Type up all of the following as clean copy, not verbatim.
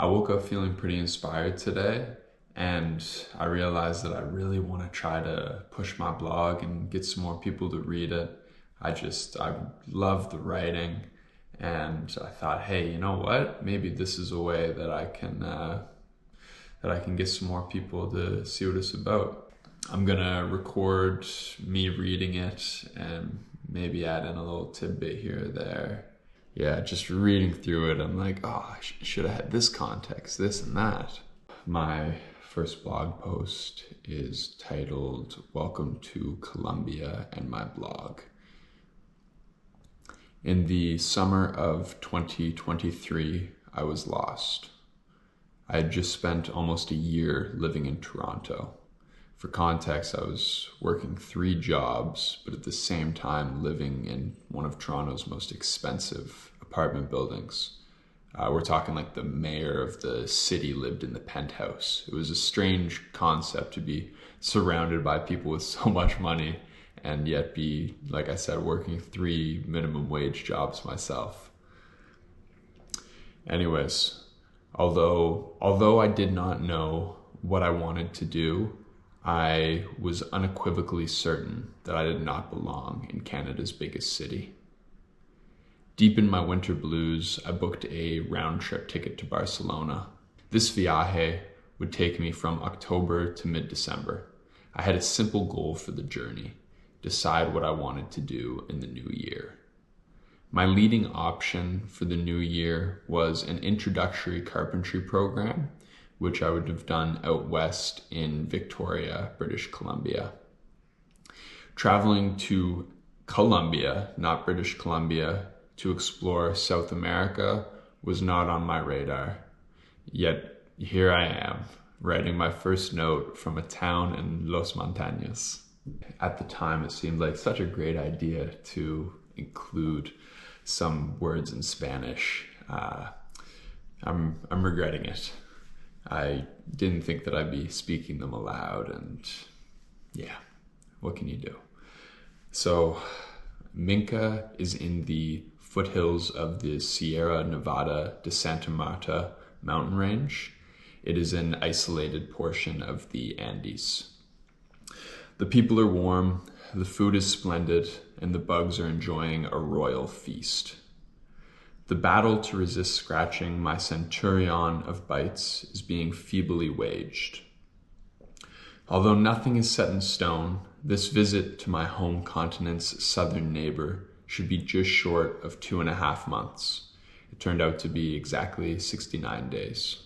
I woke up feeling pretty inspired today, and I realized that I really want to try to push my blog and get some more people to read it. I love the writing, and I thought, hey, you know what? Maybe this is a way that I can get some more people to see what it's about. I'm gonna record me reading it and maybe add in a little tidbit here or there. Yeah, just reading through it, I'm like, oh, I should have had this context, this and that. My first blog post is titled, Welcome to Colombia and My Blog. In the summer of 2023, I was lost. I had just spent almost a year living in Toronto. For context, I was working 3 jobs, but at the same time living in one of Toronto's most expensive apartment buildings. We're talking like the mayor of the city lived in the penthouse. It was a strange concept to be surrounded by people with so much money and yet be, like I said, working 3 minimum wage jobs myself. Anyways, although I did not know what I wanted to do, I was unequivocally certain that I did not belong in Canada's biggest city. Deep in my winter blues, I booked a round-trip ticket to Barcelona. This viaje would take me from October to mid-December. I had a simple goal for the journey: decide what I wanted to do in the new year. My leading option for the new year was an introductory carpentry program, which I would have done out west in Victoria, British Columbia. Traveling to Colombia, not British Columbia, to explore South America was not on my radar. Yet here I am, writing my first note from a town in Los Montañas. At the time, it seemed like such a great idea to include some words in Spanish. I'm regretting it. I didn't think that I'd be speaking them aloud, and yeah, what can you do? So Minca is in the foothills of the Sierra Nevada de Santa Marta mountain range. It is an isolated portion of the Andes. The people are warm, the food is splendid, and the bugs are enjoying a royal feast. The battle to resist scratching my centurion of bites is being feebly waged. Although nothing is set in stone, this visit to my home continent's southern neighbor should be just short of 2.5 months. It turned out to be exactly 69 days.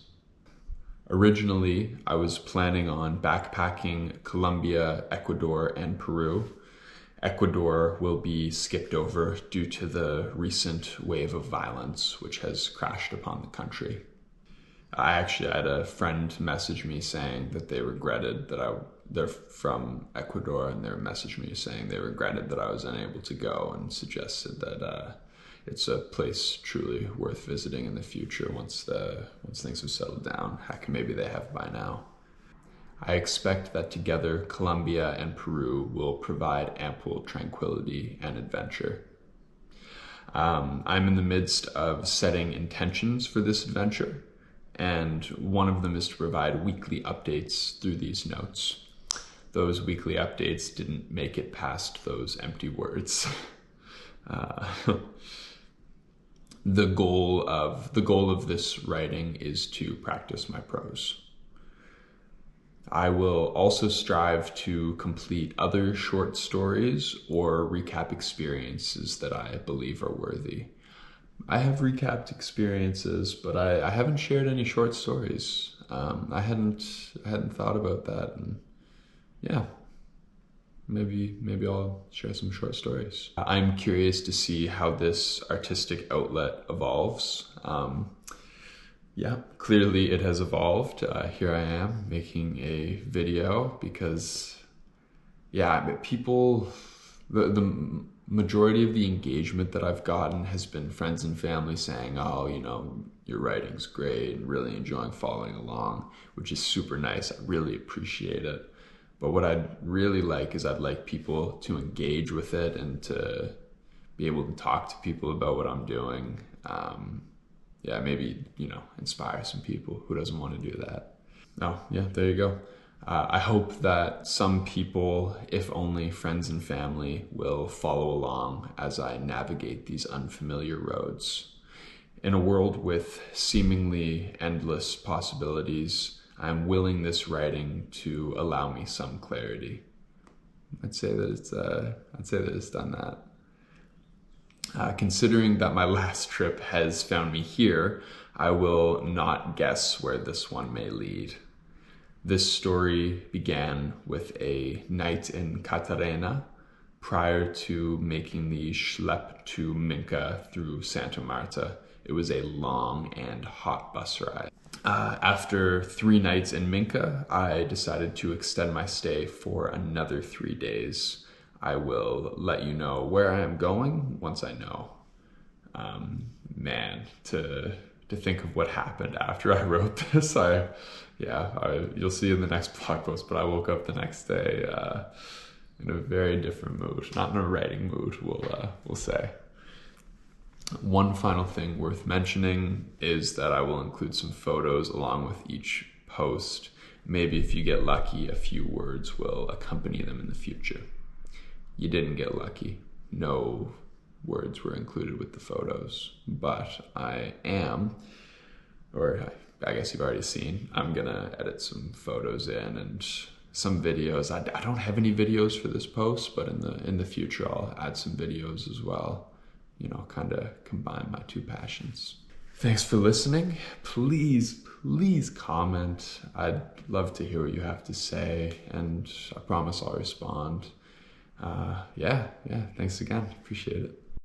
Originally, I was planning on backpacking Colombia, Ecuador, and Peru. Ecuador will be skipped over due to the recent wave of violence which has crashed upon the country. I actually had a friend message me saying that they regretted that they're from Ecuador, and they messaged me saying they regretted that I was unable to go, and suggested that it's a place truly worth visiting in the future once things have settled down. Heck, maybe they have by now. I expect that together Colombia and Peru will provide ample tranquility and adventure. I'm in the midst of setting intentions for this adventure, and one of them is to provide weekly updates through these notes. Those weekly updates didn't make it past those empty words. The goal of this writing is to practice my prose. I will also strive to complete other short stories or recap experiences that I believe are worthy. I have recapped experiences, but I haven't shared any short stories. I hadn't thought about that, and yeah, maybe I'll share some short stories. I'm curious to see how this artistic outlet evolves. Yeah, clearly it has evolved. Here I am making a video because, yeah, the majority of the engagement that I've gotten has been friends and family saying, oh, you know, your writing's great and really enjoying following along, which is super nice. I really appreciate it. But what I'd really like is I'd like people to engage with it and to be able to talk to people about what I'm doing. yeah, maybe, inspire some people. Who doesn't want to do that? Oh, yeah, there you go. I hope that some people, if only friends and family, will follow along as I navigate these unfamiliar roads. In a world with seemingly endless possibilities, I'm willing this writing to allow me some clarity. I'd say that it's done that. Considering that my last trip has found me here, I will not guess where this one may lead. This story began with a night in Cartagena prior to making the schlep to Minca through Santa Marta. It was a long and hot bus ride. After 3 nights in Minca, I decided to extend my stay for another 3 days. I will let you know where I am going once I know. Man, to think of what happened after I wrote this, you'll see in the next blog post, but I woke up the next day in a very different mood, not in a writing mood, we'll say. One final thing worth mentioning is that I will include some photos along with each post. Maybe if you get lucky, a few words will accompany them in the future. You didn't get lucky. No words were included with the photos, but I guess you've already seen, I'm gonna edit some photos in and some videos. I don't have any videos for this post, but in the future I'll add some videos as well. Kind of combine my 2 passions. Thanks for listening. Please comment. I'd love to hear what you have to say, and I promise I'll respond. Yeah, thanks again. Appreciate it.